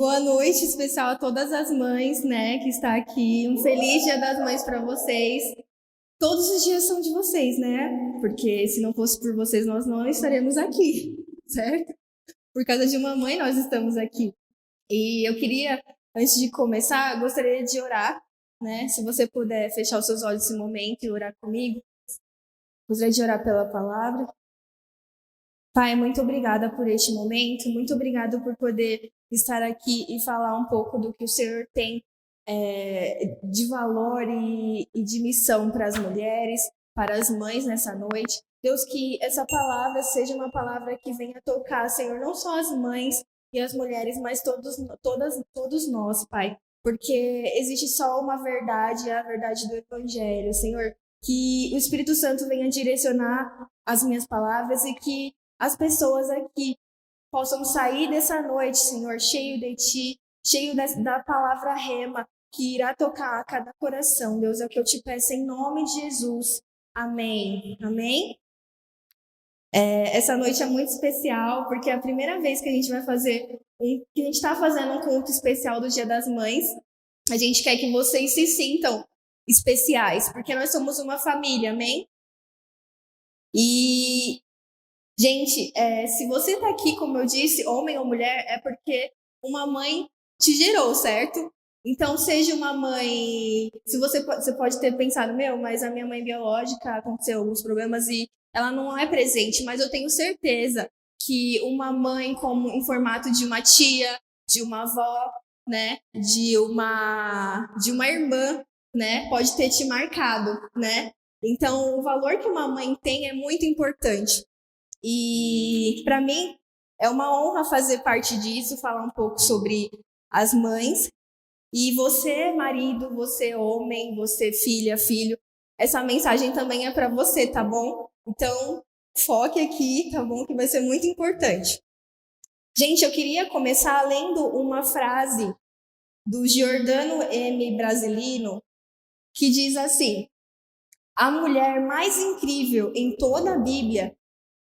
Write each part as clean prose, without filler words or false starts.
boa noite especial a todas as mães, né, que está aqui. Um feliz Dia das Mães para vocês. Todos os dias são de vocês, né? Porque se não fosse por vocês, nós não estaremos aqui, certo? Por causa de uma mãe, nós estamos aqui. E eu queria, antes de começar, gostaria de orar, né? Se você puder fechar os seus olhos nesse momento e orar comigo. Gostaria de orar pela palavra. Pai, muito obrigada por este momento, muito obrigada por poder estar aqui e falar um pouco do que o Senhor tem de valor e de missão para as mulheres, para as mães nessa noite. Deus, que essa palavra seja uma palavra que venha tocar, Senhor, não só as mães e as mulheres, mas todos nós, Pai. Porque existe só uma verdade, a verdade do Evangelho, Senhor. Que o Espírito Santo venha direcionar as minhas palavras e que as pessoas aqui possam sair dessa noite, Senhor, cheio de Ti, cheio da palavra rema, que irá tocar a cada coração. Deus, é o que eu te peço em nome de Jesus. Amém. Amém? Essa noite é muito especial, porque é a primeira vez que a gente vai fazer, que a gente está fazendo um culto especial do Dia das Mães. A gente quer que vocês se sintam especiais, porque nós somos uma família, amém? E gente, se você tá aqui, como eu disse, homem ou mulher, é porque uma mãe te gerou, certo? Então, seja uma mãe... Você pode ter pensado, mas a minha mãe biológica aconteceu alguns problemas e ela não é presente, mas eu tenho certeza que uma mãe em formato de uma tia, de uma avó, né, de uma irmã, né, pode ter te marcado, né? Então, o valor que uma mãe tem é muito importante. E para mim é uma honra fazer parte disso, falar um pouco sobre as mães. E você, marido, você, homem, você, filha, filho, essa mensagem também é para você, tá bom? Então, foque aqui, tá bom? Que vai ser muito importante. Gente, eu queria começar lendo uma frase do Giordano M. Brasilino, que diz assim: a mulher mais incrível em toda a Bíblia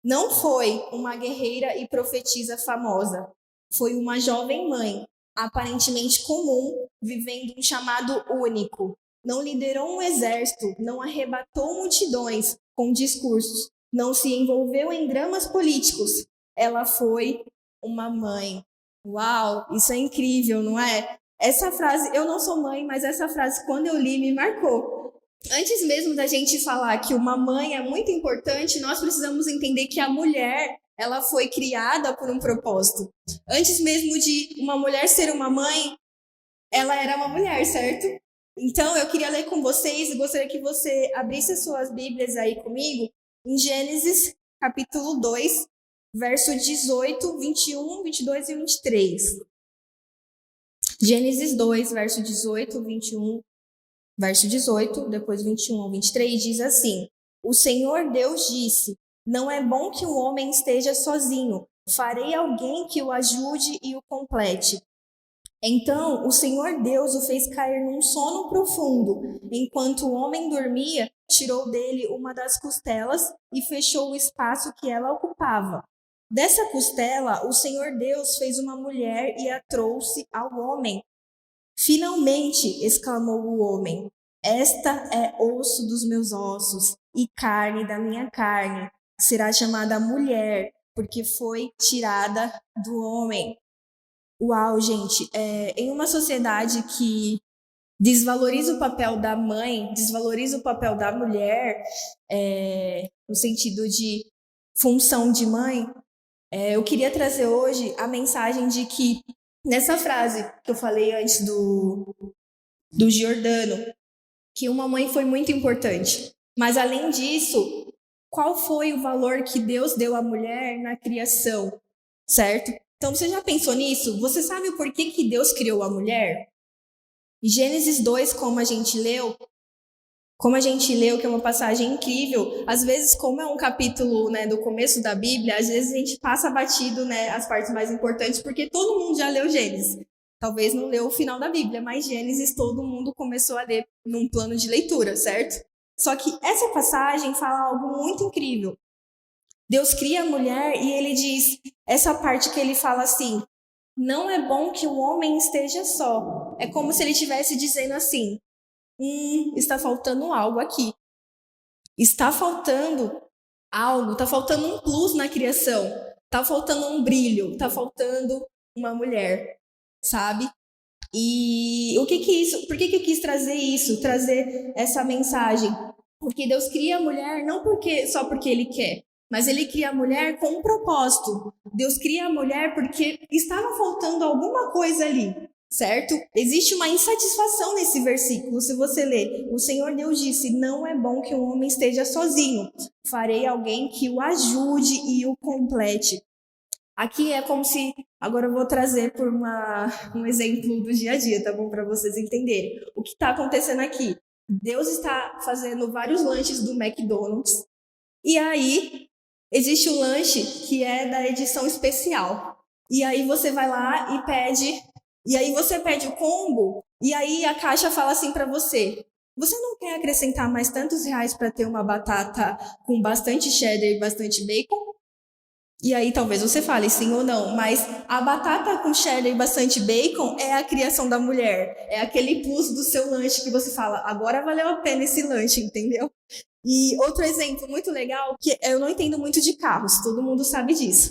não foi uma guerreira e profetisa famosa. Foi uma jovem mãe, aparentemente comum, vivendo um chamado único. Não liderou um exército, não arrebatou multidões com discursos, não se envolveu em dramas políticos. Ela foi uma mãe. Uau, isso é incrível, não é? Essa frase, eu não sou mãe, mas essa frase, quando eu li, me marcou. Antes mesmo da gente falar que uma mãe é muito importante, nós precisamos entender que a mulher, ela foi criada por um propósito. Antes mesmo de uma mulher ser uma mãe, ela era uma mulher, certo? Então, eu queria ler com vocês e gostaria que você abrisse as suas Bíblias aí comigo em Gênesis, capítulo 2, verso 18, 21, 22 e 23. Gênesis 2, verso 18, 21, verso 18, depois 21 ao 23, diz assim: o Senhor Deus disse, não é bom que o homem esteja sozinho, farei alguém que o ajude e o complete. Então o Senhor Deus o fez cair num sono profundo. Enquanto o homem dormia, tirou dele uma das costelas e fechou o espaço que ela ocupava. Dessa costela, o Senhor Deus fez uma mulher e a trouxe ao homem. Finalmente, exclamou o homem, esta é osso dos meus ossos e carne da minha carne. Será chamada mulher, porque foi tirada do homem. Uau, gente, em uma sociedade que desvaloriza o papel da mãe, desvaloriza o papel da mulher, no sentido de função de mãe, eu queria trazer hoje a mensagem de que nessa frase que eu falei antes do Giordano, que uma mãe foi muito importante. Mas, além disso, qual foi o valor que Deus deu à mulher na criação, certo? Então, você já pensou nisso? Você sabe o porquê que Deus criou a mulher? Em Gênesis 2, como a gente leu, que é uma passagem incrível, às vezes, como é um capítulo, né, do começo da Bíblia, às vezes a gente passa batido, né, as partes mais importantes, porque todo mundo já leu Gênesis. Talvez não leu o final da Bíblia, mas Gênesis todo mundo começou a ler num plano de leitura, certo? Só que essa passagem fala algo muito incrível. Deus cria a mulher e ele diz, essa parte que ele fala assim, não é bom que o homem esteja só. É como se ele estivesse dizendo assim, está faltando algo aqui. Está faltando algo, está faltando um plus na criação. Está faltando um brilho, está faltando uma mulher, sabe? E o que isso? Por que eu quis trazer isso? Trazer essa mensagem? Porque Deus cria a mulher não só porque Ele quer, mas Ele cria a mulher com um propósito. Deus cria a mulher porque estava faltando alguma coisa ali, certo? Existe uma insatisfação nesse versículo. Se você ler, o Senhor Deus disse: não é bom que um homem esteja sozinho. Farei alguém que o ajude e o complete. Aqui é como se, agora eu vou trazer por um exemplo do dia a dia, tá bom? Para vocês entenderem. O que está acontecendo aqui? Deus está fazendo vários lanches do McDonald's. E aí, existe o lanche que é da edição especial. E aí você vai lá e pede, e aí você pede o combo, e aí a caixa fala assim para você: você não quer acrescentar mais tantos reais para ter uma batata com bastante cheddar e bastante bacon? E aí talvez você fale sim ou não, mas a batata com cheddar e bastante bacon é a criação da mulher. É aquele plus do seu lanche que você fala: agora valeu a pena esse lanche, entendeu? E outro exemplo muito legal, que eu não entendo muito de carros, todo mundo sabe disso.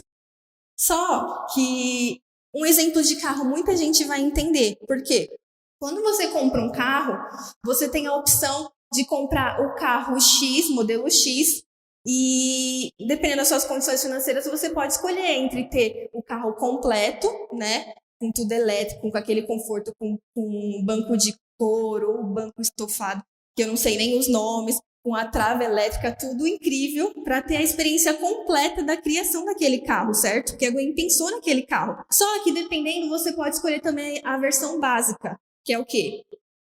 Só que um exemplo de carro muita gente vai entender. Por quê? Quando você compra um carro, você tem a opção de comprar o carro X, modelo X, e dependendo das suas condições financeiras, você pode escolher entre ter o carro completo, né, com tudo elétrico, com aquele conforto, com um banco de couro, ou banco estofado, que eu não sei nem os nomes, com a trava elétrica, tudo incrível, para ter a experiência completa da criação daquele carro, certo? Porque alguém pensou naquele carro. Só que dependendo, você pode escolher também a versão básica, que é o quê?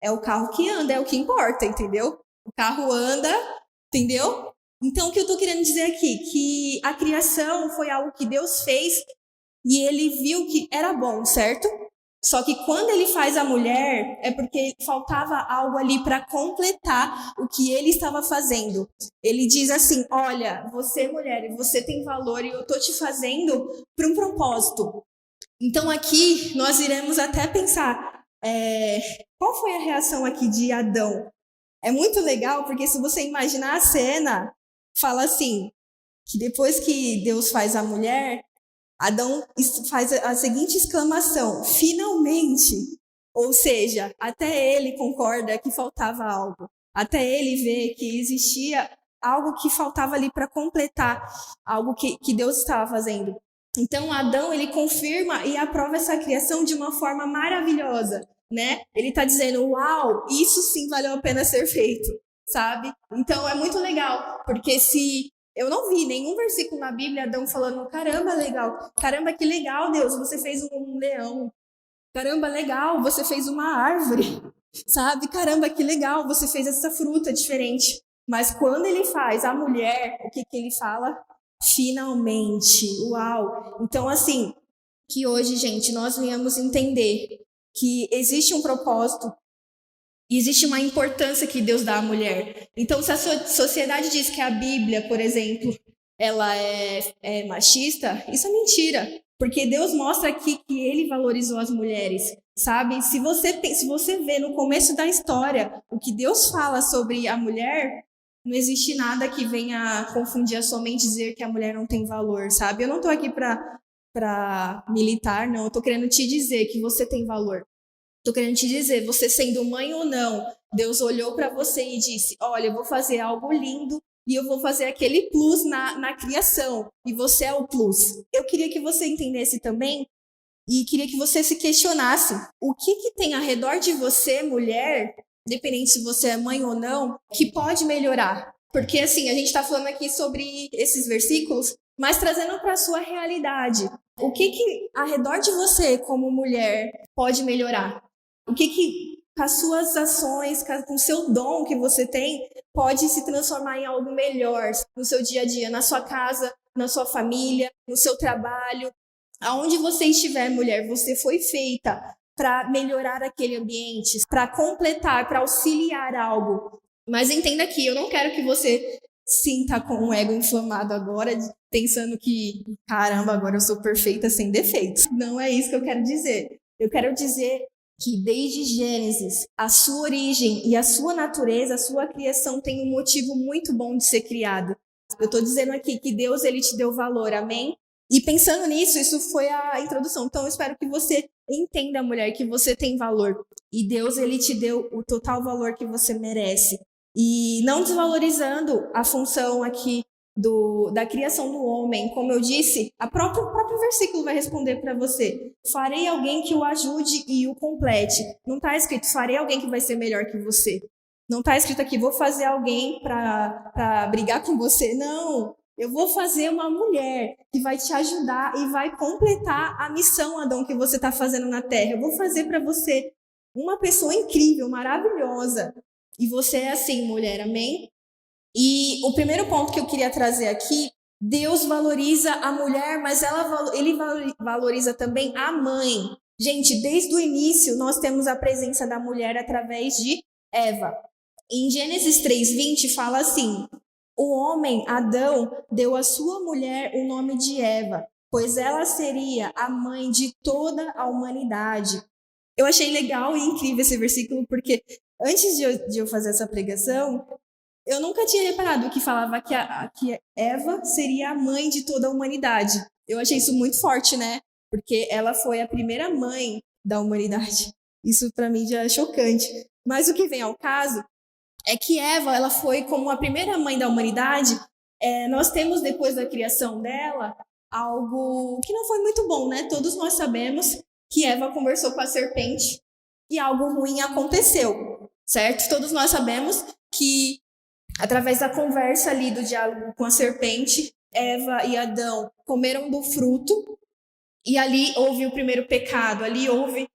É o carro que anda, é o que importa, entendeu? O carro anda, entendeu? Então, o que eu estou querendo dizer aqui? Que a criação foi algo que Deus fez e Ele viu que era bom, certo? Só que quando Ele faz a mulher, é porque faltava algo ali para completar o que Ele estava fazendo. Ele diz assim: olha, você mulher, você tem valor e eu estou te fazendo para um propósito. Então aqui nós iremos até pensar, qual foi a reação aqui de Adão? É muito legal porque se você imaginar a cena, fala assim, que depois que Deus faz a mulher, Adão faz a seguinte exclamação: finalmente! Ou seja, até ele concorda que faltava algo. Até ele vê que existia algo que faltava ali para completar algo que Deus estava fazendo. Então, Adão, ele confirma e aprova essa criação de uma forma maravilhosa, né? Ele está dizendo: uau, isso sim valeu a pena ser feito, sabe? Então, é muito legal, porque se eu não vi nenhum versículo na Bíblia Adão falando: caramba, legal, caramba, que legal, Deus, você fez um leão. Caramba, legal, você fez uma árvore, sabe? Caramba, que legal, você fez essa fruta diferente. Mas quando ele faz a mulher, o que ele fala? Finalmente, uau. Então, assim, que hoje, gente, nós venhamos entender que existe um propósito e existe uma importância que Deus dá à mulher. Então, se a sociedade diz que a Bíblia, por exemplo, ela é machista, isso é mentira. Porque Deus mostra aqui que Ele valorizou as mulheres, sabe? Se você vê no começo da história o que Deus fala sobre a mulher, não existe nada que venha confundir a sua mente e dizer que a mulher não tem valor, sabe? Eu não estou aqui para militar, não. Eu estou querendo te dizer que você tem valor. Estou querendo te dizer, você sendo mãe ou não, Deus olhou para você e disse: olha, eu vou fazer algo lindo e eu vou fazer aquele plus na criação. E você é o plus. Eu queria que você entendesse também e queria que você se questionasse o que tem ao redor de você, mulher, independente se você é mãe ou não, que pode melhorar. Porque assim, a gente está falando aqui sobre esses versículos, mas trazendo para a sua realidade. O que ao redor de você, como mulher, pode melhorar? O que com as suas ações, com o seu dom que você tem, pode se transformar em algo melhor no seu dia a dia, na sua casa, na sua família, no seu trabalho. Aonde você estiver, mulher, você foi feita para melhorar aquele ambiente, para completar, para auxiliar algo. Mas entenda aqui, eu não quero que você sim tá com o ego inflamado agora, pensando que, caramba, agora eu sou perfeita sem defeitos. Não é isso que eu quero dizer. Eu quero dizer que desde Gênesis, a sua origem e a sua natureza, a sua criação tem um motivo muito bom de ser criado. Eu estou dizendo aqui que Deus, ele te deu valor, amém? E pensando nisso, isso foi a introdução. Então, eu espero que você entenda, mulher, que você tem valor. E Deus, ele te deu o total valor que você merece. E não desvalorizando a função aqui da criação do homem. Como eu disse, o próprio versículo vai responder para você. Farei alguém que o ajude e o complete. Não está escrito, farei alguém que vai ser melhor que você. Não está escrito aqui, vou fazer alguém para brigar com você. Não, eu vou fazer uma mulher que vai te ajudar e vai completar a missão, Adão, que você está fazendo na Terra. Eu vou fazer para você uma pessoa incrível, maravilhosa. E você é assim, mulher, amém? E o primeiro ponto que eu queria trazer aqui, Deus valoriza a mulher, mas ele valoriza também a mãe. Gente, desde o início nós temos a presença da mulher através de Eva. Em Gênesis 3:20 fala assim: o homem, Adão, deu à sua mulher o nome de Eva, pois ela seria a mãe de toda a humanidade. Eu achei legal e incrível esse versículo, porque antes de eu fazer essa pregação, eu nunca tinha reparado que falava que Eva seria a mãe de toda a humanidade. Eu achei isso muito forte, né? Porque ela foi a primeira mãe da humanidade. Isso para mim já é chocante. Mas o que vem ao caso é que Eva, ela foi como a primeira mãe da humanidade. Nós temos, depois da criação dela, algo que não foi muito bom, né? Todos nós sabemos que Eva conversou com a serpente e algo ruim aconteceu, certo? Todos nós sabemos que, através da conversa ali, do diálogo com a serpente, Eva e Adão comeram do fruto e ali houve o primeiro pecado, ali houve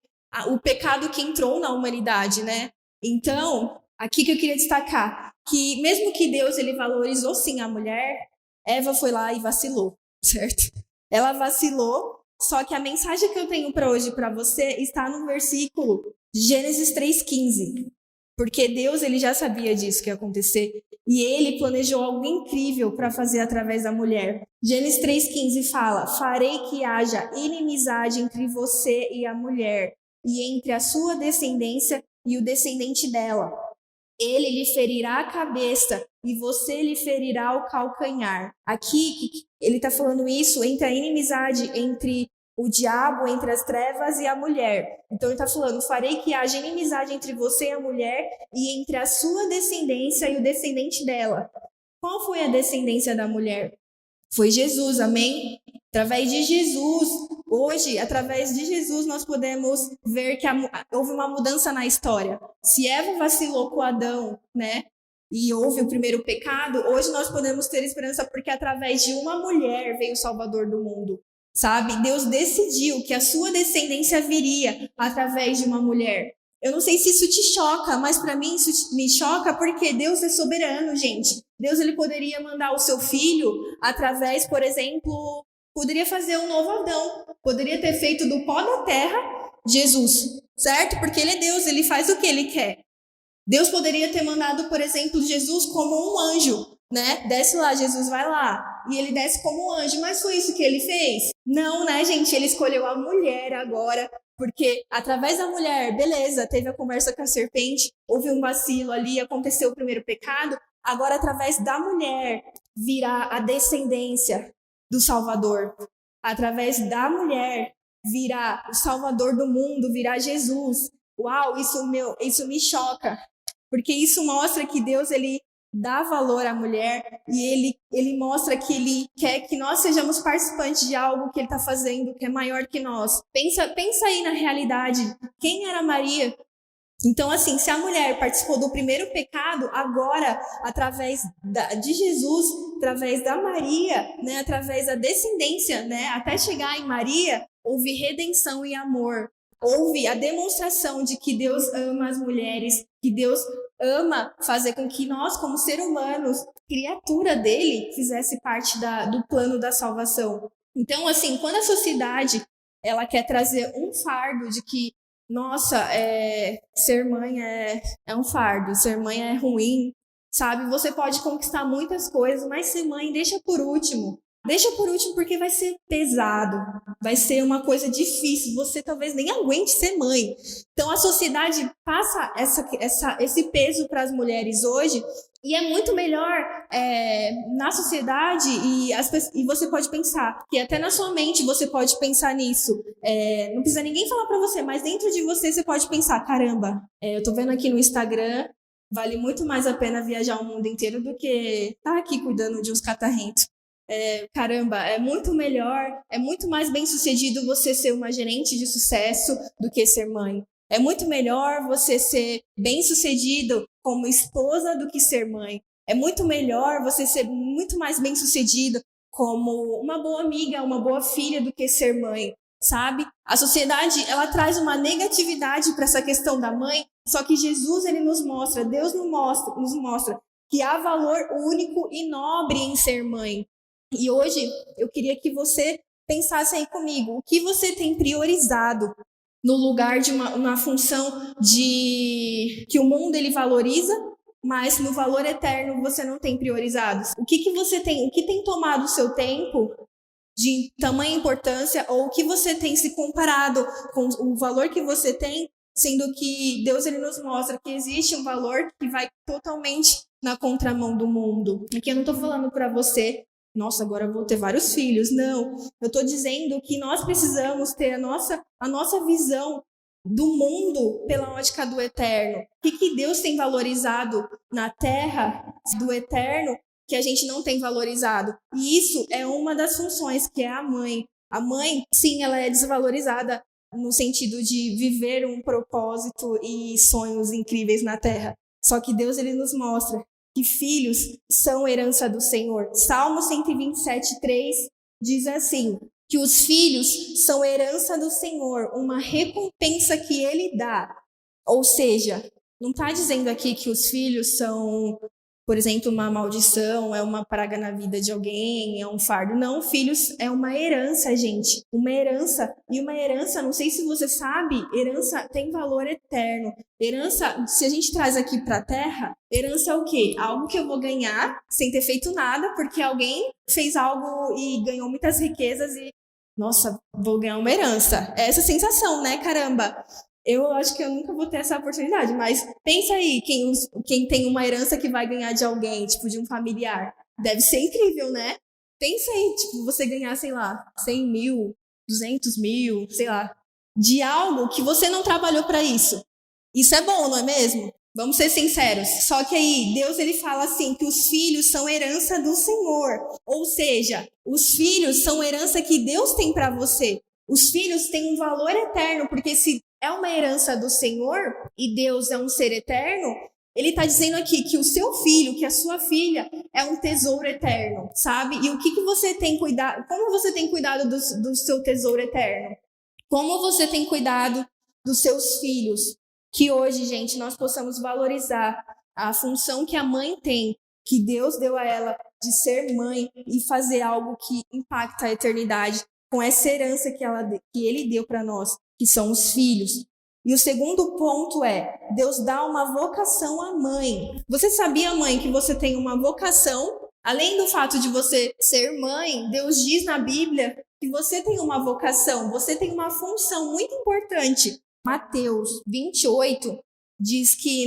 o pecado que entrou na humanidade, né? Então, aqui que eu queria destacar, que mesmo que Deus ele valorizou sim a mulher, Eva foi lá e vacilou, certo? Ela vacilou, só que a mensagem que eu tenho para hoje para você está no versículo Gênesis 3:15. Porque Deus ele já sabia disso que ia acontecer e ele planejou algo incrível para fazer através da mulher. Gênesis 3:15 fala: farei que haja inimizade entre você e a mulher, e entre a sua descendência e o descendente dela. Ele lhe ferirá a cabeça e você lhe ferirá o calcanhar. Aqui ele está falando isso entre a inimizade entre o diabo, entre as trevas e a mulher. Então ele está falando: farei que haja inimizade entre você e a mulher e entre a sua descendência e o descendente dela. Qual foi a descendência da mulher? Foi Jesus, amém? Através de Jesus, hoje, através de Jesus, nós podemos ver que houve uma mudança na história. Se Eva vacilou com Adão, né? E houve o primeiro pecado, hoje nós podemos ter esperança porque através de uma mulher veio o Salvador do mundo. Sabe? Deus decidiu que a sua descendência viria através de uma mulher. Eu não sei se isso te choca, mas para mim isso me choca porque Deus é soberano, gente. Deus ele poderia mandar o seu filho através, por exemplo, poderia fazer um novo Adão. Poderia ter feito do pó da terra Jesus, certo? Porque ele é Deus, ele faz o que ele quer. Deus poderia ter mandado, por exemplo, Jesus como um anjo, né? Desce lá, Jesus vai lá. E ele desce como um anjo. Mas foi isso que ele fez? Não, né, gente? Ele escolheu a mulher agora. Porque através da mulher, beleza, teve a conversa com a serpente, houve um vacilo ali, aconteceu o primeiro pecado. Agora, através da mulher, virá a descendência do Salvador. Através da mulher, virá o Salvador do mundo, virá Jesus. Uau, isso me choca. Porque isso mostra que Deus, ele dá valor à mulher e ele mostra que ele quer que nós sejamos participantes de algo que ele está fazendo, que é maior que nós. Pensa aí na realidade. Quem era Maria? Então, assim, se a mulher participou do primeiro pecado, agora, através de Jesus, através da Maria, né, através da descendência, né, até chegar em Maria, houve redenção e amor. Houve a demonstração de que Deus ama as mulheres, que Deus ama fazer com que nós, como seres humanos, criatura dele, fizesse parte do plano da salvação. Então, assim, quando a sociedade ela quer trazer um fardo de que, nossa, ser mãe é um fardo, ser mãe é ruim, sabe? Você pode conquistar muitas coisas, mas ser mãe, deixa por último. Deixa por último porque vai ser pesado, vai ser uma coisa difícil, você talvez nem aguente ser mãe. Então a sociedade passa esse peso para as mulheres hoje, e é muito melhor na sociedade, e você pode pensar, que até na sua mente você pode pensar nisso. Não precisa ninguém falar para você, mas dentro de você pode pensar, caramba, eu tô vendo aqui no Instagram, vale muito mais a pena viajar o mundo inteiro do que estar aqui cuidando de uns catarrentos. Caramba, é muito melhor, é muito mais bem sucedido você ser uma gerente de sucesso do que ser mãe. É muito melhor você ser bem sucedido como esposa do que ser mãe. É muito melhor você ser muito mais bem sucedido como uma boa amiga, uma boa filha do que ser mãe, sabe? A sociedade, ela traz uma negatividade para essa questão da mãe, só que Jesus, ele nos mostra, Deus nos mostra que há valor único e nobre em ser mãe. E hoje eu queria que você pensasse aí comigo, o que você tem priorizado no lugar de uma função de que o mundo ele valoriza, mas no valor eterno você não tem priorizado. O que você tem, o que tem tomado o seu tempo de tamanha importância, ou o que você tem se comparado com o valor que você tem, sendo que Deus ele nos mostra que existe um valor que vai totalmente na contramão do mundo. Aqui eu não estou falando para você, nossa, agora eu vou ter vários filhos. Não, eu estou dizendo que nós precisamos ter a nossa visão do mundo pela ótica do eterno. O que Deus tem valorizado na terra do eterno que a gente não tem valorizado? E isso é uma das funções, que é a mãe. A mãe, sim, ela é desvalorizada no sentido de viver um propósito e sonhos incríveis na terra. Só que Deus ele nos mostra que filhos são herança do Senhor. Salmo 127:3 diz assim, que os filhos são herança do Senhor, uma recompensa que Ele dá. Ou seja, não está dizendo aqui que os filhos são, por exemplo, uma maldição, é uma praga na vida de alguém, é um fardo. Não, filhos é uma herança, gente. Uma herança. E uma herança, não sei se você sabe, herança tem valor eterno. Herança, se a gente traz aqui para a terra, herança é o quê? Algo que eu vou ganhar sem ter feito nada, porque alguém fez algo e ganhou muitas riquezas e, nossa, vou ganhar uma herança. É essa sensação, né, caramba? Eu acho que eu nunca vou ter essa oportunidade, mas pensa aí, quem tem uma herança que vai ganhar de alguém, tipo, de um familiar. Deve ser incrível, né? Pensa aí, tipo, você ganhar, sei lá, 100 mil, 200 mil, sei lá, de algo que você não trabalhou para isso. Isso é bom, não é mesmo? Vamos ser sinceros. Só que aí, Deus ele fala assim, que os filhos são herança do Senhor. Ou seja, os filhos são herança que Deus tem para você. Os filhos têm um valor eterno, porque se é uma herança do Senhor e Deus é um ser eterno, ele está dizendo aqui que o seu filho, que a sua filha é um tesouro eterno, sabe? E o que você tem cuidado, como você tem cuidado do seu tesouro eterno? Como você tem cuidado dos seus filhos? Que hoje, gente, nós possamos valorizar a função que a mãe tem, que Deus deu a ela de ser mãe e fazer algo que impacta a eternidade com essa herança que ele deu para nós, que são os filhos. E o segundo ponto é, Deus dá uma vocação à mãe. Você sabia, mãe, que você tem uma vocação? Além do fato de você ser mãe, Deus diz na Bíblia que você tem uma vocação, você tem uma função muito importante. Mateus 28 diz que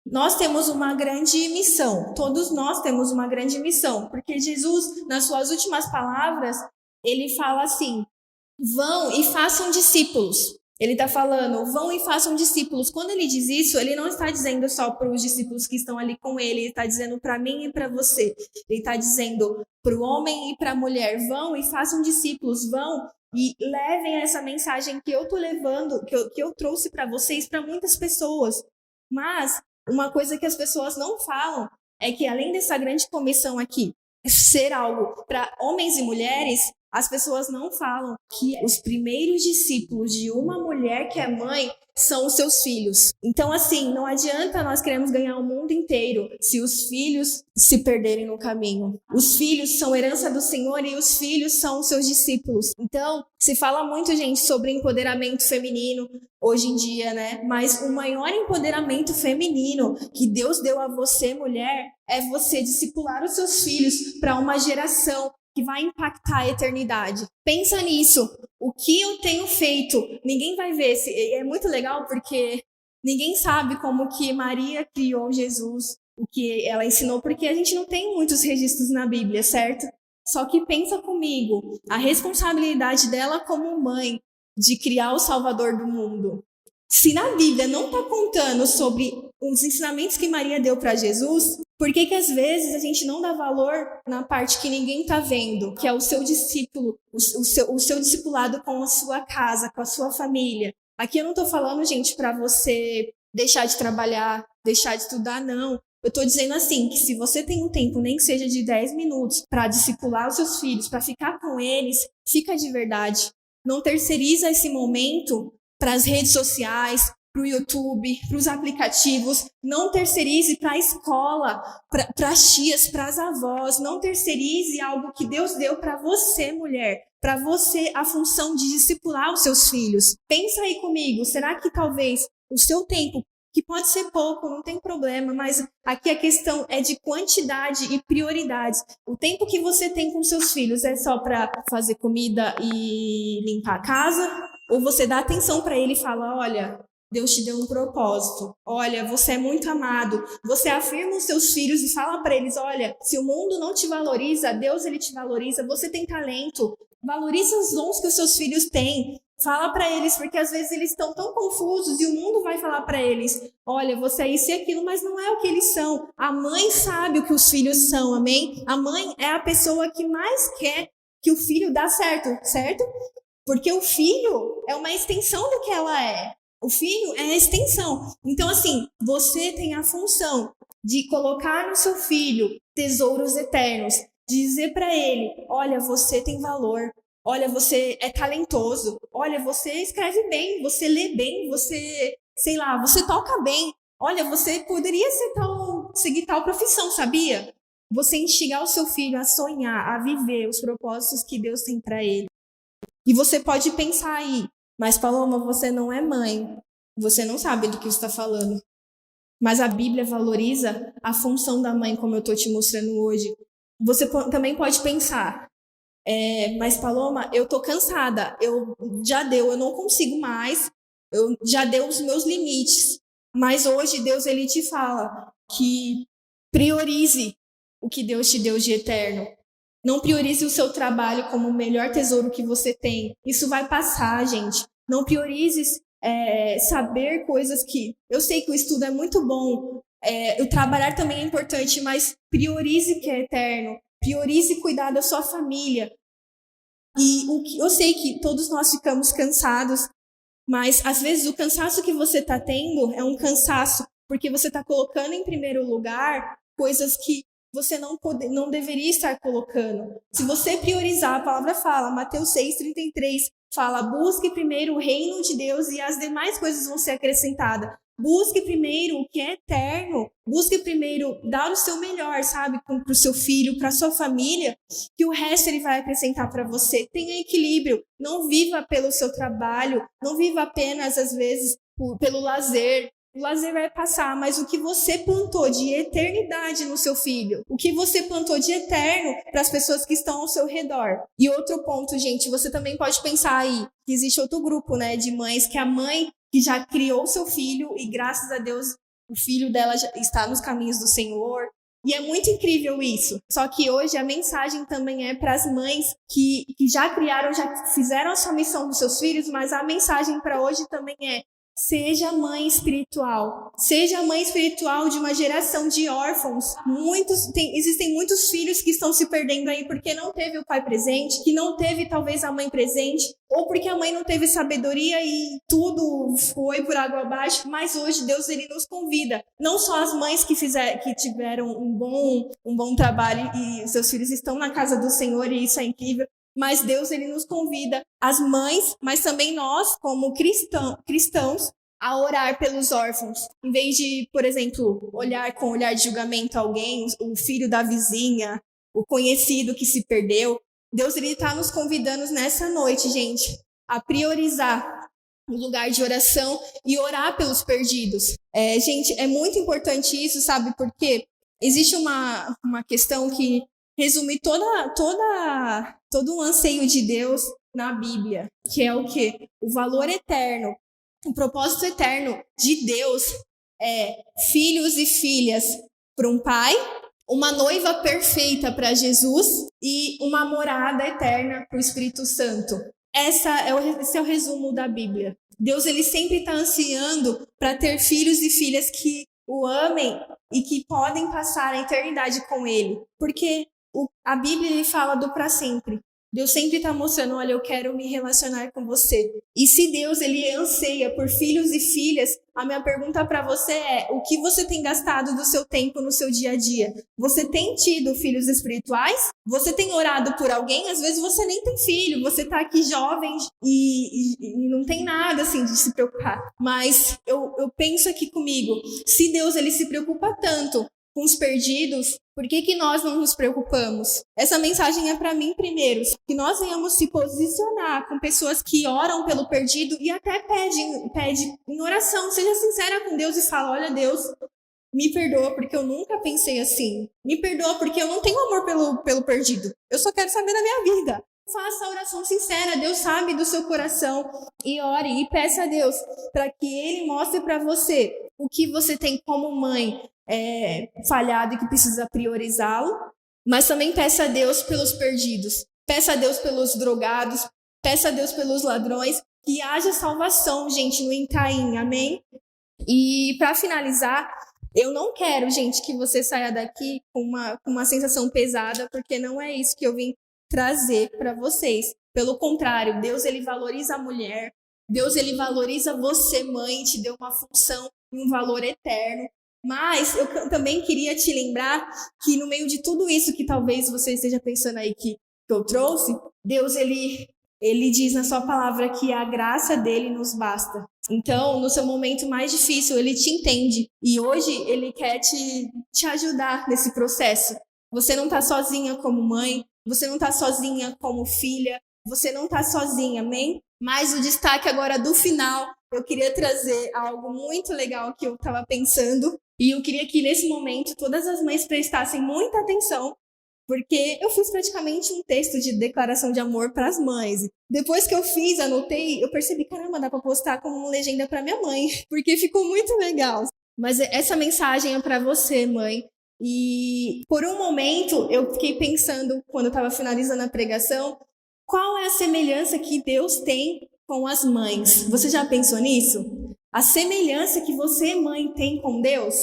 nós temos uma grande missão. Todos nós temos uma grande missão, porque Jesus, nas suas últimas palavras, ele fala assim, vão e façam discípulos. Ele está falando, vão e façam discípulos. Quando ele diz isso, ele não está dizendo só para os discípulos que estão ali com ele, ele está dizendo para mim e para você. Ele está dizendo para o homem e para a mulher, vão e façam discípulos, vão e levem essa mensagem que eu estou levando, que eu trouxe para vocês, para muitas pessoas. Mas uma coisa que as pessoas não falam é que além dessa grande comissão aqui, ser algo para homens e mulheres, as pessoas não falam que os primeiros discípulos de uma mulher que é mãe são os seus filhos. Então, assim, não adianta nós queremos ganhar o mundo inteiro se os filhos se perderem no caminho. Os filhos são herança do Senhor e os filhos são os seus discípulos. Então, se fala muito, gente, sobre empoderamento feminino hoje em dia, né? Mas o maior empoderamento feminino que Deus deu a você, mulher, é você discipular os seus filhos para uma geração que vai impactar a eternidade. Pensa nisso. O que eu tenho feito? Ninguém vai ver. É muito legal porque ninguém sabe como que Maria criou Jesus, o que ela ensinou, porque a gente não tem muitos registros na Bíblia, certo? Só que pensa comigo, a responsabilidade dela como mãe de criar o Salvador do mundo. Se na Bíblia não está contando sobre os ensinamentos que Maria deu para Jesus, por que às vezes a gente não dá valor na parte que ninguém está vendo, que é o seu discípulo, o seu discipulado com a sua casa, com a sua família? Aqui eu não estou falando, gente, para você deixar de trabalhar, deixar de estudar, não. Eu estou dizendo assim, que se você tem um tempo, nem que seja de 10 minutos, para discipular os seus filhos, para ficar com eles, fica de verdade. Não terceiriza esse momento para as redes sociais, para o YouTube, para os aplicativos. Não terceirize para a escola, para as tias, para as avós. Não terceirize algo que Deus deu para você, mulher. Para você, a função de discipular os seus filhos. Pensa aí comigo, será que talvez o seu tempo, que pode ser pouco, não tem problema, mas aqui a questão é de quantidade e prioridades. O tempo que você tem com seus filhos é só para fazer comida e limpar a casa? Ou você dá atenção para ele e fala, olha, Deus te deu um propósito. Olha, você é muito amado. Você afirma os seus filhos e fala para eles, olha, se o mundo não te valoriza, Deus ele te valoriza. Você tem talento. Valoriza os dons que os seus filhos têm. Fala para eles, porque às vezes eles estão tão confusos e o mundo vai falar para eles, olha, você é isso e aquilo, mas não é o que eles são. A mãe sabe o que os filhos são, amém? A mãe é a pessoa que mais quer que o filho dê certo? Porque o filho é uma extensão do que ela é. O filho é a extensão. Então, assim, você tem a função de colocar no seu filho tesouros eternos, de dizer para ele, olha, você tem valor, olha, você é talentoso, olha, você escreve bem, você lê bem, você, sei lá, você toca bem, olha, você poderia seguir tal profissão, sabia? Você instigar o seu filho a sonhar, a viver os propósitos que Deus tem para ele. E você pode pensar aí, mas Paloma, você não é mãe, você não sabe do que você está falando. Mas a Bíblia valoriza a função da mãe, como eu estou te mostrando hoje. Você também pode pensar, mas Paloma, eu estou cansada, eu não consigo mais, eu já dei os meus limites. Mas hoje Deus ele te fala que priorize o que Deus te deu de eterno. Não priorize o seu trabalho como o melhor tesouro que você tem. Isso vai passar, gente. Não priorize saber coisas que... Eu sei que o estudo é muito bom, o trabalhar também é importante, mas priorize o que é eterno. Priorize cuidar da sua família. E eu sei que todos nós ficamos cansados, mas às vezes o cansaço que você está tendo é um cansaço porque você está colocando em primeiro lugar coisas que você não deveria estar colocando. Se você priorizar, a palavra fala, Mateus 6,33, fala, busque primeiro o reino de Deus e as demais coisas vão ser acrescentadas. Busque primeiro o que é eterno. Busque primeiro dar o seu melhor, sabe? Para o seu filho, para a sua família, que o resto ele vai acrescentar para você. Tenha equilíbrio. Não viva pelo seu trabalho. Não viva apenas, às vezes, pelo lazer. O lazer vai passar, mas o que você plantou de eternidade no seu filho, o que você plantou de eterno para as pessoas que estão ao seu redor. E outro ponto, gente, você também pode pensar aí, que existe outro grupo, né, de mães, que a mãe que já criou seu filho e graças a Deus o filho dela já está nos caminhos do Senhor. E é muito incrível isso. Só que hoje a mensagem também é para as mães que já criaram, já fizeram a sua missão dos seus filhos, mas a mensagem para hoje também é: seja mãe espiritual. Seja mãe espiritual de uma geração de órfãos. Existem muitos filhos que estão se perdendo aí porque não teve o pai presente, que não teve talvez a mãe presente, ou porque a mãe não teve sabedoria e tudo foi por água abaixo. Mas hoje Deus ele nos convida, não só as mães que tiveram um bom trabalho e seus filhos estão na casa do Senhor e isso é incrível, mas Deus ele nos convida, as mães, mas também nós, como cristãos, a orar pelos órfãos. Em vez de, por exemplo, olhar com olhar de julgamento alguém, o filho da vizinha, o conhecido que se perdeu, Deus ele está nos convidando nessa noite, gente, a priorizar o lugar de oração e orar pelos perdidos. Gente, é muito importante isso, sabe? Porque existe uma questão que resume todo o anseio de Deus na Bíblia, que é o quê? O valor eterno, o propósito eterno de Deus é filhos e filhas para um pai, uma noiva perfeita para Jesus e uma morada eterna para o Espírito Santo. Esse é o resumo da Bíblia. Deus ele sempre está ansiando para ter filhos e filhas que o amem e que podem passar a eternidade com ele. Porque a Bíblia ele fala do para sempre. Deus sempre está mostrando, olha, eu quero me relacionar com você. E se Deus ele anseia por filhos e filhas, a minha pergunta para você é, o que você tem gastado do seu tempo no seu dia a dia? Você tem tido filhos espirituais? Você tem orado por alguém? Às vezes você nem tem filho, você está aqui jovem e não tem nada assim de se preocupar. Mas eu penso aqui comigo, se Deus ele se preocupa tanto com os perdidos, por que nós não nos preocupamos? Essa mensagem é para mim primeiro, que nós venhamos se posicionar com pessoas que oram pelo perdido e até pede em oração, seja sincera com Deus e fala, olha Deus, me perdoa porque eu nunca pensei assim, me perdoa porque eu não tenho amor pelo perdido, eu só quero saber da minha vida. Faça a oração sincera, Deus sabe do seu coração e ore e peça a Deus para que Ele mostre para você o que você tem como mãe falhado e que precisa priorizá-lo, mas também peça a Deus pelos perdidos, peça a Deus pelos drogados, peça a Deus pelos ladrões, que haja salvação, gente, no Itaim, amém? E para finalizar, eu não quero, gente, que você saia daqui com uma sensação pesada, porque não é isso que eu vim trazer para vocês. Pelo contrário, Deus ele valoriza a mulher, Deus ele valoriza você, mãe, te deu uma função e um valor eterno. Mas eu também queria te lembrar que no meio de tudo isso que talvez você esteja pensando aí que eu trouxe, Deus ele diz na sua palavra que a graça dele nos basta. Então, no seu momento mais difícil, ele te entende. E hoje ele quer te ajudar nesse processo. Você não está sozinha como mãe, você não está sozinha como filha, você não está sozinha, amém? Mas o destaque agora do final, eu queria trazer algo muito legal que eu estava pensando. E eu queria que nesse momento todas as mães prestassem muita atenção, porque eu fiz praticamente um texto de declaração de amor para as mães. Depois que eu fiz, anotei, eu percebi, caramba, dá para postar como legenda para minha mãe, porque ficou muito legal. Mas essa mensagem é para você, mãe. E por um momento eu fiquei pensando, quando eu estava finalizando a pregação, qual é a semelhança que Deus tem com as mães? Você já pensou nisso? A semelhança que você, mãe, tem com Deus?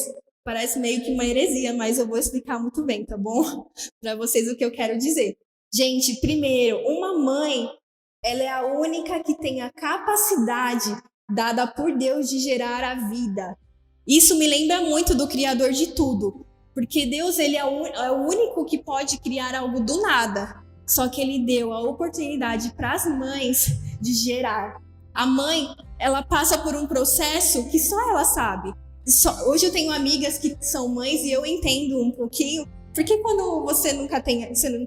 Parece meio que uma heresia, mas eu vou explicar muito bem, tá bom? Para vocês o que eu quero dizer. Gente, primeiro, uma mãe, ela é a única que tem a capacidade dada por Deus de gerar a vida. Isso me lembra muito do Criador de tudo, porque Deus ele é o único que pode criar algo do nada. Só que ele deu a oportunidade para as mães de gerar. A mãe, ela passa por um processo que só ela sabe. Hoje eu tenho amigas que são mães e eu entendo um pouquinho, porque quando você não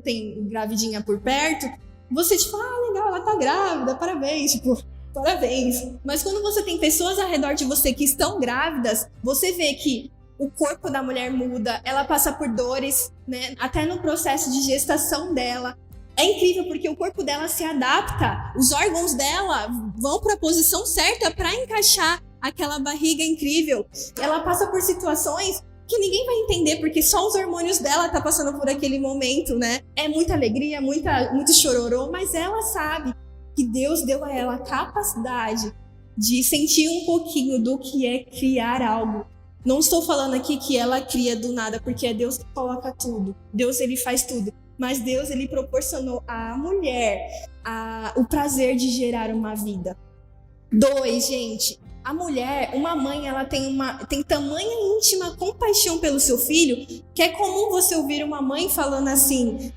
tem gravidinha por perto, você tipo, legal, ela tá grávida, parabéns, tipo, parabéns. Mas quando você tem pessoas ao redor de você que estão grávidas, você vê que o corpo da mulher muda, ela passa por dores, né? Até no processo de gestação dela. É incrível porque o corpo dela se adapta, os órgãos dela vão para a posição certa para encaixar aquela barriga incrível. Ela passa por situações que ninguém vai entender porque só os hormônios dela tá passando por aquele momento, né? É muita alegria, muito chororô, mas ela sabe que Deus deu a ela a capacidade de sentir um pouquinho do que é criar algo. Não estou falando aqui que ela cria do nada, porque é Deus que coloca tudo. Deus, ele faz tudo. Mas Deus, ele proporcionou à mulher o prazer de gerar uma vida. 2, gente, a mulher, uma mãe, ela tem tamanha íntima compaixão pelo seu filho, que é comum você ouvir uma mãe falando assim,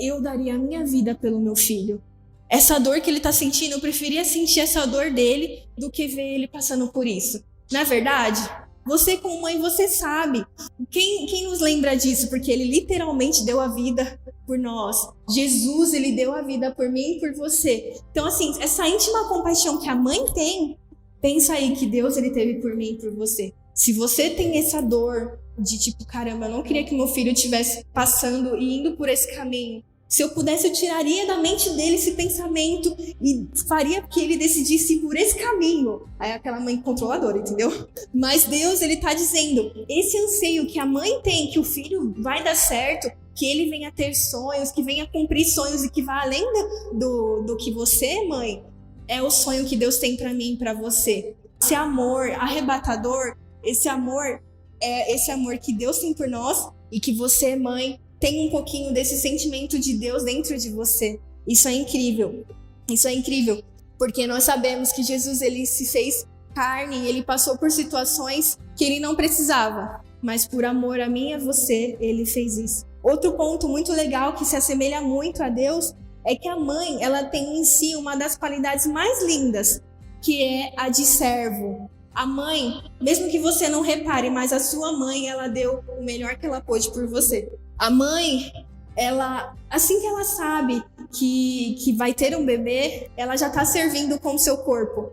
eu daria a minha vida pelo meu filho. Essa dor que ele tá sentindo, eu preferia sentir essa dor dele do que ver ele passando por isso. Na verdade, você como mãe, você sabe. Quem nos lembra disso? Porque ele literalmente deu a vida por nós. Jesus, ele deu a vida por mim e por você. Então, assim, essa íntima compaixão que a mãe tem, pensa aí que Deus, ele teve por mim e por você. Se você tem essa dor de tipo, caramba, eu não queria que meu filho estivesse passando e indo por esse caminho. Se eu pudesse, eu tiraria da mente dele esse pensamento e faria que ele decidisse ir por esse caminho. Aí é aquela mãe controladora, entendeu? Mas Deus, ele tá dizendo, esse anseio que a mãe tem, que o filho vai dar certo, que ele venha ter sonhos, que venha cumprir sonhos e que vá além do que você, mãe, é o sonho que Deus tem pra mim e pra você. Esse amor arrebatador, esse amor é esse amor que Deus tem por nós e que você, mãe, tem um pouquinho desse sentimento de Deus dentro de você. Isso é incrível. Isso é incrível. Porque nós sabemos que Jesus, ele se fez carne, ele passou por situações que ele não precisava. Mas por amor a mim e a você, ele fez isso. Outro ponto muito legal que se assemelha muito a Deus é que a mãe, ela tem em si uma das qualidades mais lindas, que é a de servo. A mãe, mesmo que você não repare, mas a sua mãe, ela deu o melhor que ela pôde por você. A mãe, ela, assim que ela sabe que vai ter um bebê, ela já tá servindo com o seu corpo.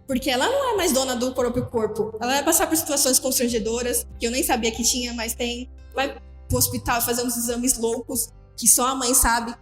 Porque ela não é mais dona do próprio corpo. Ela vai passar por situações constrangedoras, que eu nem sabia que tinha, mas tem. Vai pro hospital fazer uns exames loucos, que só a mãe sabe,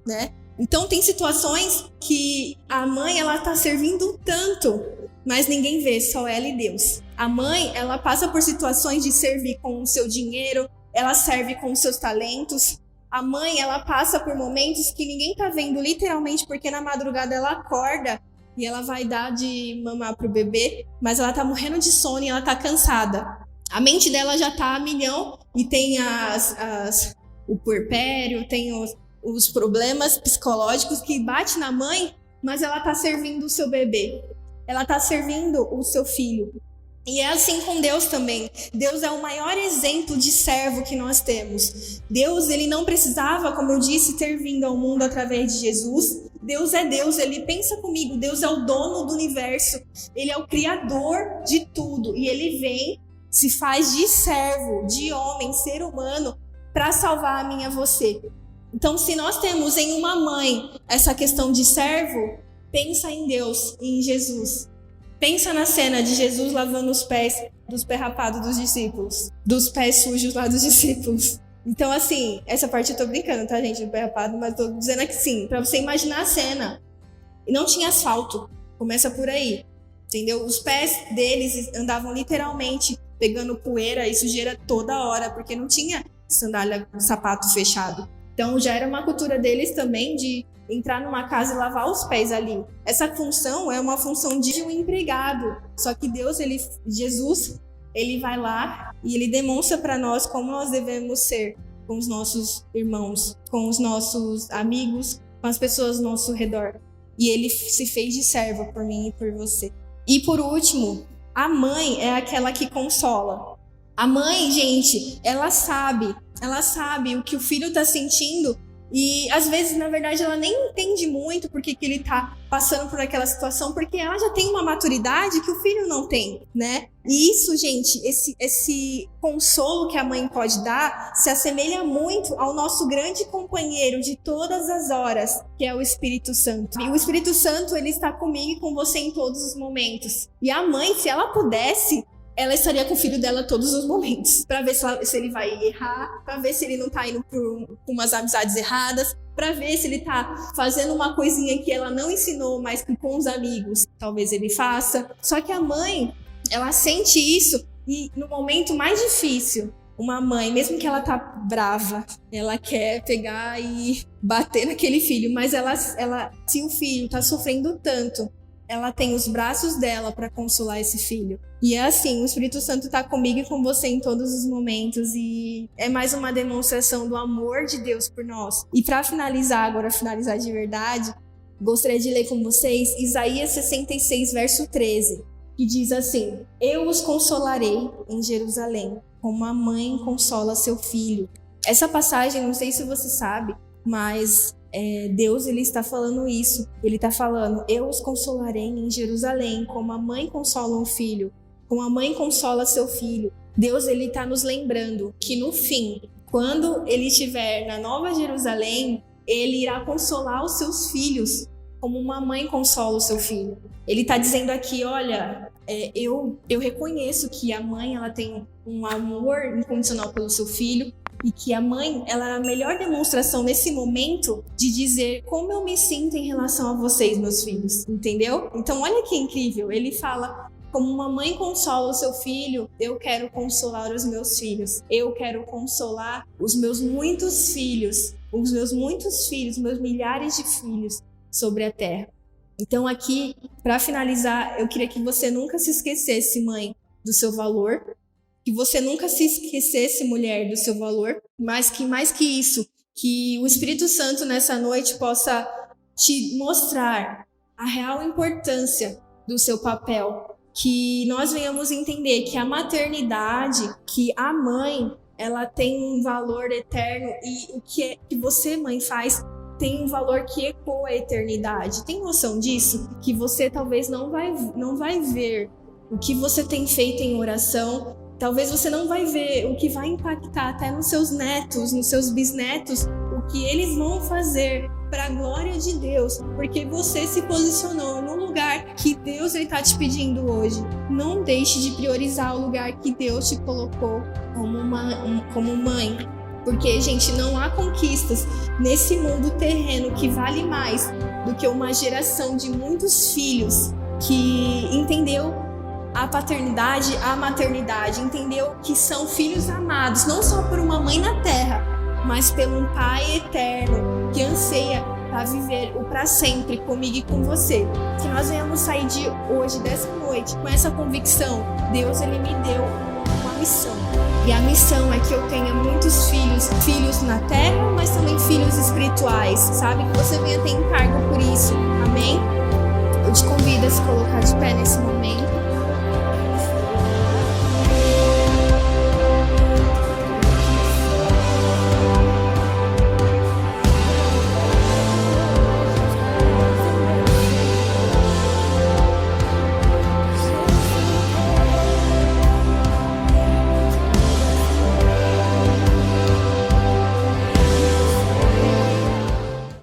né? Então tem situações que a mãe, ela tá servindo tanto, mas ninguém vê, só ela e Deus. A mãe, ela passa por situações de servir com o seu dinheiro, ela serve com os seus talentos. A mãe, ela passa por momentos que ninguém tá vendo, literalmente, porque na madrugada ela acorda e ela vai dar de mamar pro bebê, mas ela tá morrendo de sono e ela tá cansada. A mente dela já tá a milhão e tem o puerpério, tem os problemas psicológicos que bate na mãe, mas ela tá servindo o seu bebê. Ela tá servindo o seu filho. E é assim com Deus também. Deus é o maior exemplo de servo que nós temos. Deus, ele não precisava, como eu disse, ter vindo ao mundo através de Jesus. Deus é Deus, ele pensa comigo, Deus é o dono do universo. Ele é o criador de tudo. E ele vem, se faz de servo, de homem, ser humano, para salvar a mim e a você. Então, se nós temos em uma mãe essa questão de servo, pensa em Deus e em Jesus. Pensa na cena de Jesus lavando os pés dos pés rapados dos discípulos, dos pés sujos lá dos discípulos. Então, assim, essa parte eu tô brincando, tá, gente, do pé rapado, mas tô dizendo que sim, pra você imaginar a cena. E não tinha asfalto, começa por aí, entendeu? Os pés deles andavam literalmente pegando poeira e sujeira toda hora, porque não tinha sandália, sapato fechado. Então, já era uma cultura deles também de entrar numa casa e lavar os pés ali. Essa função é uma função de um empregado. Só que Deus, Jesus, ele vai lá e ele demonstra para nós como nós devemos ser com os nossos irmãos, com os nossos amigos, com as pessoas ao nosso redor. E ele se fez de servo por mim e por você. E por último, a mãe é aquela que consola. A mãe, gente, ela sabe o que o filho tá sentindo. E às vezes, na verdade, ela nem entende muito porque que ele tá passando por aquela situação, porque ela já tem uma maturidade que o filho não tem, né? E isso, gente, esse consolo que a mãe pode dar se assemelha muito ao nosso grande companheiro de todas as horas, que é o Espírito Santo. E o Espírito Santo, ele está comigo e com você em todos os momentos. E a mãe, se ela pudesse, ela estaria com o filho dela todos os momentos, para ver se ele vai errar, para ver se ele não tá indo por umas amizades erradas, para ver se ele tá fazendo uma coisinha que ela não ensinou, mas que com os amigos talvez ele faça. Só que a mãe, ela sente isso e no momento mais difícil, uma mãe, mesmo que ela tá brava, ela quer pegar e bater naquele filho, mas ela se o filho tá sofrendo tanto, ela tem os braços dela para consolar esse filho. E é assim, o Espírito Santo está comigo e com você em todos os momentos. E é mais uma demonstração do amor de Deus por nós. E para finalizar de verdade, gostaria de ler com vocês Isaías 66, verso 13, que diz assim: Eu os consolarei em Jerusalém, como a mãe consola seu filho. Essa passagem, não sei se você sabe, mas Deus, ele está falando isso. Ele está falando: eu os consolarei em Jerusalém, como a mãe consola um filho, como a mãe consola seu filho. Deus, ele está nos lembrando que no fim, quando ele estiver na Nova Jerusalém, ele irá consolar os seus filhos, como uma mãe consola o seu filho. Ele está dizendo aqui: olha, eu reconheço que a mãe, ela tem um amor incondicional pelo seu filho, e que a mãe, ela é a melhor demonstração nesse momento de dizer como eu me sinto em relação a vocês, meus filhos, entendeu? Então olha que incrível, ele fala: como uma mãe consola o seu filho, eu quero consolar os meus filhos, eu quero consolar os meus muitos filhos, meus milhares de filhos sobre a terra. Então aqui, para finalizar, eu queria que você nunca se esquecesse, mãe, do seu valor, que você nunca se esquecesse, mulher, do seu valor, mas que mais que isso, que o Espírito Santo nessa noite possa te mostrar a real importância do seu papel, que nós venhamos entender que a maternidade, que a mãe, ela tem um valor eterno, e o que você, mãe, faz tem um valor que ecoa a eternidade. Tem noção disso? Que você talvez não vai ver o que você tem feito em oração. Talvez você não vai ver o que vai impactar até nos seus netos, nos seus bisnetos, o que eles vão fazer para a glória de Deus, porque você se posicionou no lugar que Deus está te pedindo hoje. Não deixe de priorizar o lugar que Deus te colocou como mãe, porque, gente, não há conquistas nesse mundo terreno que vale mais do que uma geração de muitos filhos que entendeu a paternidade, a maternidade, entendeu que são filhos amados, não só por uma mãe na terra, mas por um pai eterno que anseia para viver o para sempre comigo e com você. Que nós venhamos sair de hoje, dessa noite, com essa convicção: Deus, ele me deu uma missão, e a missão é que eu tenha muitos filhos na terra, mas também filhos espirituais, sabe? Que você venha ter encargo por isso, amém? Eu te convido a se colocar de pé nesse momento.